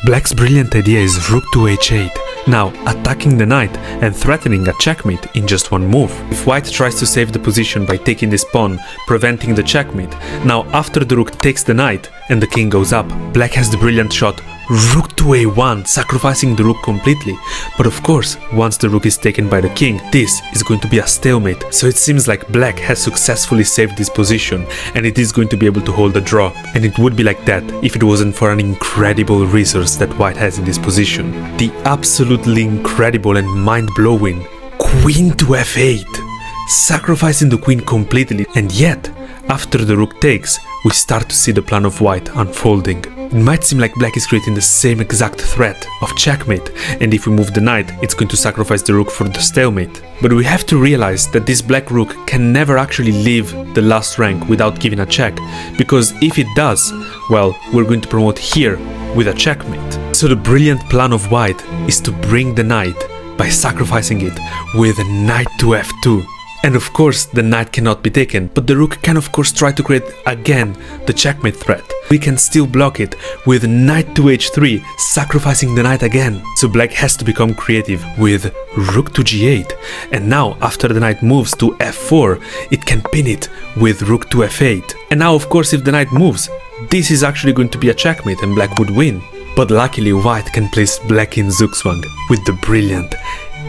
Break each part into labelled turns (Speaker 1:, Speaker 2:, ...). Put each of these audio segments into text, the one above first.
Speaker 1: Black's brilliant idea is rook to h8, now attacking the knight and threatening a checkmate in just one move. If white tries to save the position by taking this pawn, preventing the checkmate, now after the rook takes the knight and the king goes up, black has the brilliant shot rook to a1, sacrificing the rook completely. But of course, once the rook is taken by the king, this is going to be a stalemate. So it seems like black has successfully saved this position and it is going to be able to hold a draw. And it would be like that if it wasn't for an incredible resource that white has in this position. The absolutely incredible and mind-blowing queen to f8, sacrificing the queen completely. And yet, after the rook takes, we start to see the plan of white unfolding. It might seem like black is creating the same exact threat of checkmate, and if we move the knight, it's going to sacrifice the rook for the stalemate. But we have to realize that this black rook can never actually leave the last rank without giving a check, because if it does, well, we're going to promote here with a checkmate. So the brilliant plan of white is to bring the knight by sacrificing it with knight to f2. And of course, the knight cannot be taken, but the rook can of course try to create again the checkmate threat. We can still block it with knight to h3, sacrificing the knight again. So black has to become creative with rook to g8. And now, after the knight moves to f4, it can pin it with rook to f8. And now of course, if the knight moves, this is actually going to be a checkmate and black would win. But luckily, white can place black in Zugzwang with the brilliant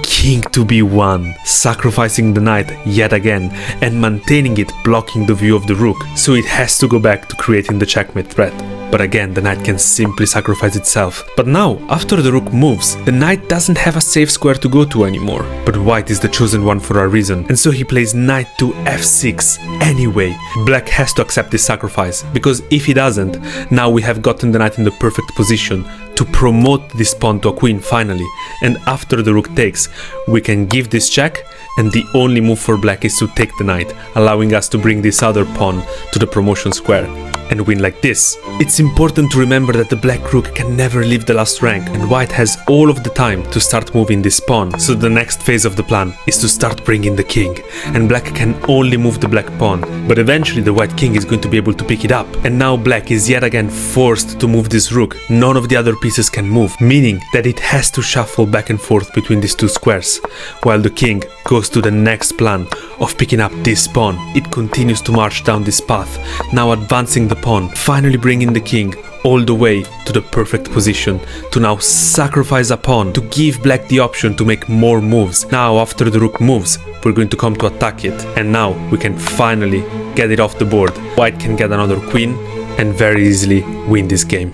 Speaker 1: king to b1, sacrificing the knight yet again and maintaining it blocking the view of the rook, so it has to go back to creating the checkmate threat. But again, the knight can simply sacrifice itself. But now, after the rook moves, the knight doesn't have a safe square to go to anymore. But white is the chosen one for a reason, and so he plays knight to f6 anyway. Black has to accept this sacrifice, because if he doesn't, now we have gotten the knight in the perfect position to promote this pawn to a queen finally. And after the rook takes, we can give this check, and the only move for black is to take the knight, allowing us to bring this other pawn to the promotion square and win like this. It's important to remember that the black rook can never leave the last rank, and white has all of the time to start moving this pawn. So the next phase of the plan is to start bringing the king, and black can only move the black pawn, but eventually the white king is going to be able to pick it up. And now black is yet again forced to move this rook. None of the other pieces can move, meaning that it has to shuffle back and forth between these two squares, while the king goes to the next plan of picking up this pawn. It continues to march down this path, now advancing the pawn, finally bringing the king all the way to the perfect position to now sacrifice a pawn to give black the option to make more moves. Now after the rook moves, we're going to come to attack it, and now we can finally get it off the board. White can get another queen and very easily win this game.